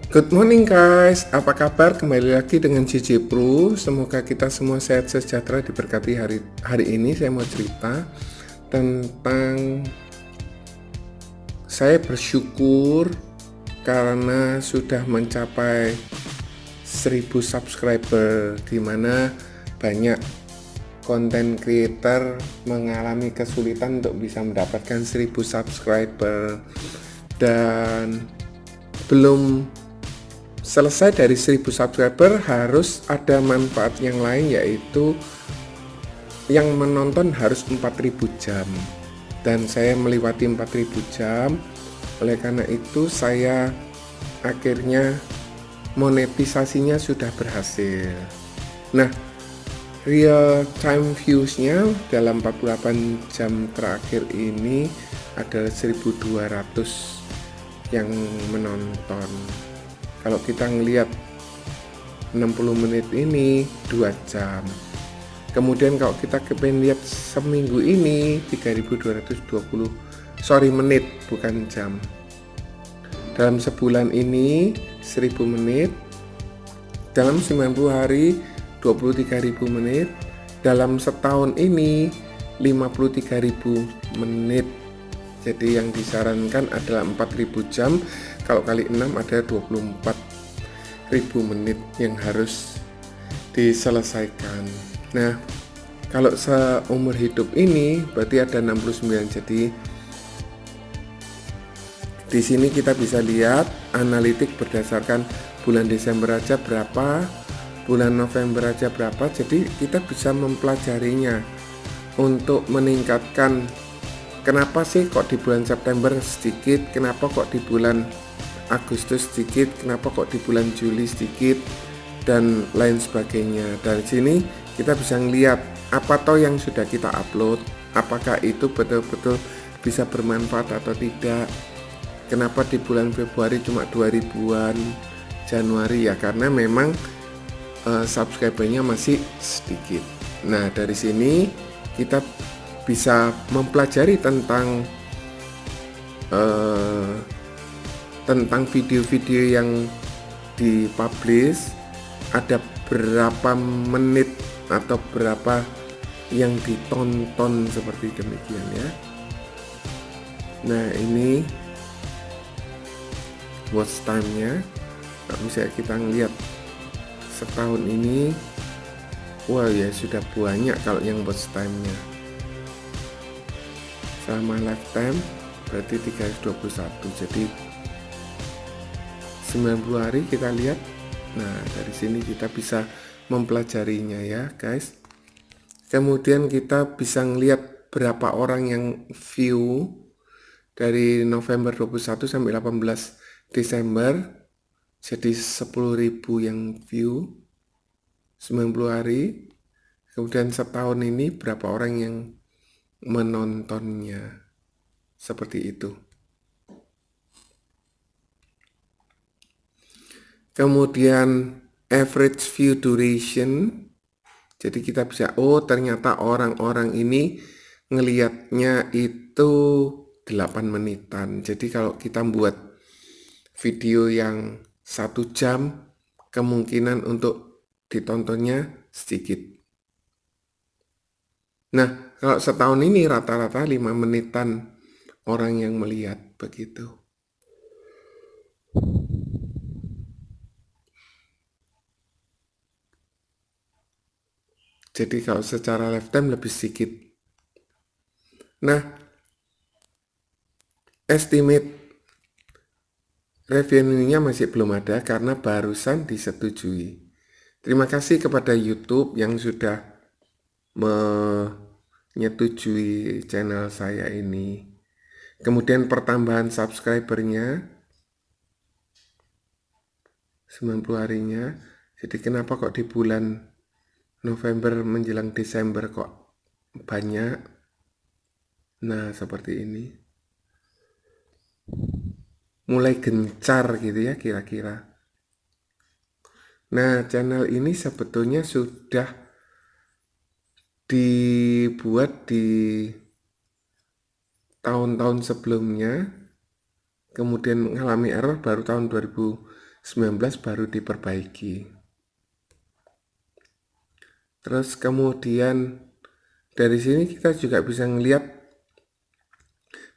Good morning guys, apa kabar? Kembali lagi dengan JJ Pro. Semoga kita semua sehat sejahtera diberkati hari ini. Saya mau cerita tentang saya bersyukur karena sudah mencapai 1000 subscriber, dimana banyak konten creator mengalami kesulitan untuk bisa mendapatkan 1000 subscriber dan belum selesai dari 1000 subscriber harus ada manfaat yang lain, yaitu yang menonton harus 4000 jam dan saya melewati 4000 jam. Oleh karena itu saya akhirnya monetisasinya sudah berhasil. Nah, real time viewsnya dalam 48 jam terakhir ini adalah 1200 yang menonton. Kalau kita ngelihat 60 menit ini 2 jam. Kemudian kalau kita kepengen lihat seminggu ini 3220 menit, bukan jam. Dalam sebulan ini 1000 menit. Dalam 90 hari 23.000 menit. Dalam setahun ini 53.000 menit. Jadi yang disarankan adalah 4000 jam. Kalau kali 6 ada 24.000 menit yang harus diselesaikan. Nah, kalau seumur hidup ini berarti ada 69. Jadi di sini kita bisa lihat analitik berdasarkan bulan Desember aja berapa, bulan November aja berapa. Jadi kita bisa mempelajarinya untuk meningkatkan. Kenapa sih kok di bulan September sedikit, kenapa kok di bulan Agustus sedikit, kenapa kok di bulan Juli sedikit, dan lain sebagainya. Dari sini kita bisa ngeliat apa toh yang sudah kita upload, apakah itu betul-betul bisa bermanfaat atau tidak. Kenapa di bulan Februari cuma 2000-an, Januari ya karena memang subscribernya masih sedikit. Nah, dari sini kita bisa mempelajari tentang video-video yang dipublish, ada berapa menit atau berapa yang ditonton, seperti demikian ya. Nah, ini watch time-nya. Nah, misalnya kita ngeliat setahun ini, wah ya sudah banyak kalau yang watch time-nya. Sama lifetime berarti 321. Jadi 90 hari kita lihat. Nah, dari sini kita bisa mempelajarinya ya guys. Kemudian kita bisa ngelihat berapa orang yang view dari November 21 sampai 18 Desember. Jadi 10.000 yang view 90 hari. Kemudian setahun ini berapa orang yang menontonnya, seperti itu. Kemudian average view duration, jadi kita bisa ternyata orang-orang ini ngelihatnya itu 8 menitan. Jadi kalau kita buat video yang 1 jam, kemungkinan untuk ditontonnya sedikit. Nah, kalau setahun ini rata-rata 5 menitan orang yang melihat, begitu. Jadi kalau secara lifetime lebih sedikit. Nah, estimate revenue-nya masih belum ada karena barusan disetujui. Terima kasih kepada YouTube yang sudah menyetujui channel saya ini. Kemudian pertambahan subscribernya 90 harinya. Jadi kenapa kok di bulan November menjelang Desember kok banyak? Nah, seperti ini. Mulai gencar gitu ya kira-kira. Nah, channel ini sebetulnya sudah dibuat di tahun-tahun sebelumnya, kemudian mengalami error baru tahun 2019 19 baru diperbaiki. Terus kemudian dari sini kita juga bisa ngelihat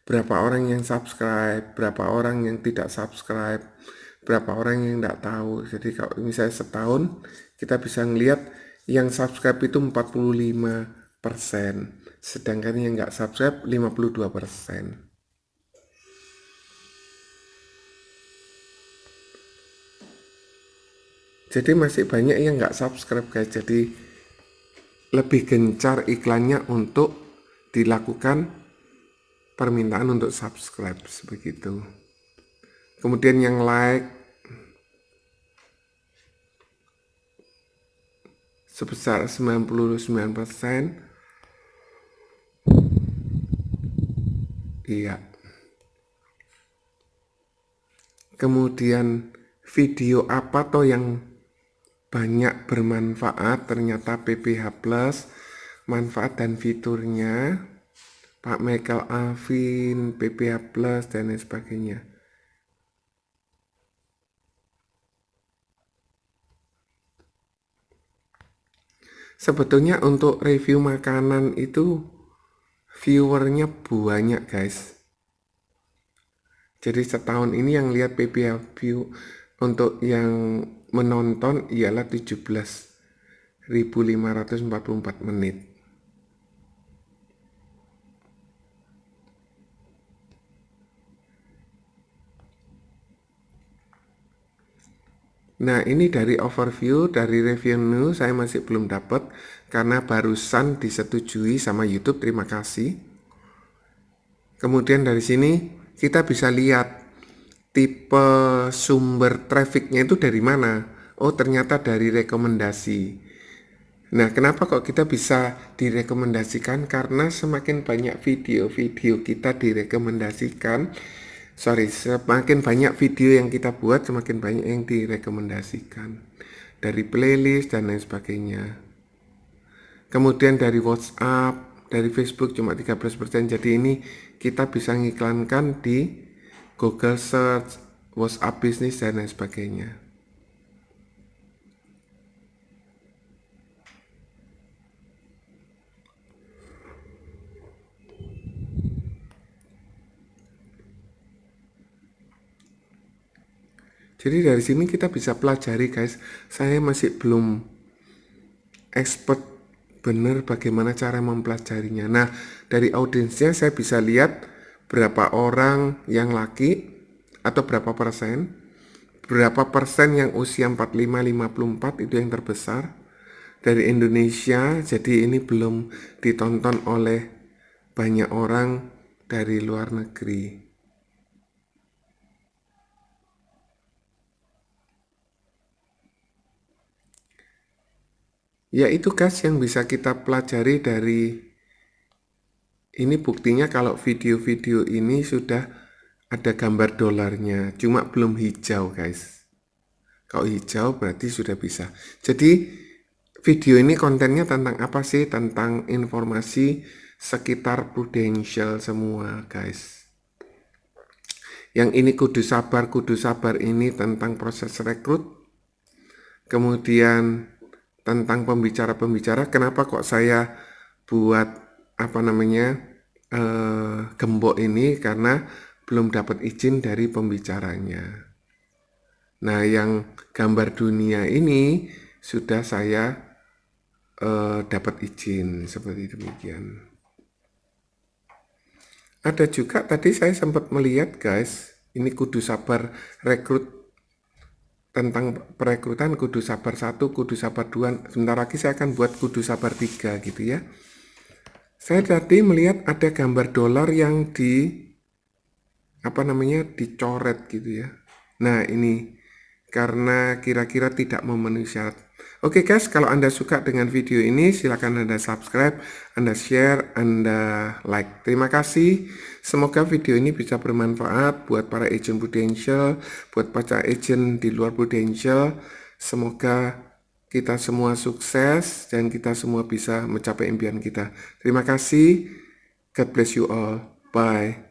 berapa orang yang subscribe, berapa orang yang tidak subscribe, berapa orang yang tidak tahu. Jadi kalau misalnya setahun kita bisa ngelihat yang subscribe itu 45%, sedangkan yang nggak subscribe 52%. Jadi masih banyak yang nggak subscribe guys, jadi lebih gencar iklannya untuk dilakukan permintaan untuk subscribe sebegitu. Kemudian yang like sebesar 99%. Iya. Kemudian video apa toh yang banyak bermanfaat? Ternyata PPH Plus, manfaat dan fiturnya Pak Michael Alvin, PPH Plus dan lain sebagainya. Sebetulnya untuk review makanan itu viewernya banyak guys. Jadi setahun ini yang lihat PPH view untuk yang menonton ialah 17.544 menit. Nah ini dari overview, dari revenue saya masih belum dapat karena barusan disetujui sama YouTube, terima kasih. Kemudian dari sini kita bisa lihat tipe sumber trafficnya itu dari mana. Oh ternyata dari rekomendasi. Nah kenapa kok kita bisa direkomendasikan? Karena semakin banyak video-video kita direkomendasikan, semakin banyak video yang kita buat, semakin banyak yang direkomendasikan dari playlist dan lain sebagainya. Kemudian dari WhatsApp, dari Facebook cuma 13%. Jadi ini kita bisa ngiklankan di Google Search, WhatsApp Business dan lain sebagainya. Jadi dari sini kita bisa pelajari guys, saya masih belum expert benar bagaimana cara mempelajarinya. Nah dari audiensnya saya bisa lihat berapa orang yang laki atau berapa persen yang usia 45-54 itu yang terbesar dari Indonesia. Jadi ini belum ditonton oleh banyak orang dari luar negeri. Ya itu guys yang bisa kita pelajari dari ini, buktinya kalau video-video ini sudah ada gambar dolarnya, cuma belum hijau guys. Kalau hijau berarti sudah bisa. Jadi video ini kontennya tentang apa sih? Tentang informasi sekitar Prudential semua guys. Yang ini kudu sabar ini tentang proses rekrut. Kemudian tentang pembicara-pembicara, kenapa kok saya buat gembok ini, karena belum dapat izin dari pembicaranya. Nah yang gambar dunia ini sudah saya dapat izin, seperti demikian. Ada juga tadi saya sempat melihat guys, ini kudu sabar rekrut, tentang perekrutan kudu sabar 1, kudu sabar 2, sebentar lagi saya akan buat kudu sabar 3 gitu ya. Saya tadi melihat ada gambar dolar yang dicoret gitu ya. Nah ini karena kira-kira tidak memenuhi syarat. Oke guys, kalau Anda suka dengan video ini silakan Anda subscribe, Anda share, Anda like. Terima kasih. Semoga video ini bisa bermanfaat buat para agent Prudential, buat para agent di luar Prudential. Semoga kita semua sukses dan kita semua bisa mencapai impian kita. Terima kasih. God bless you all. Bye.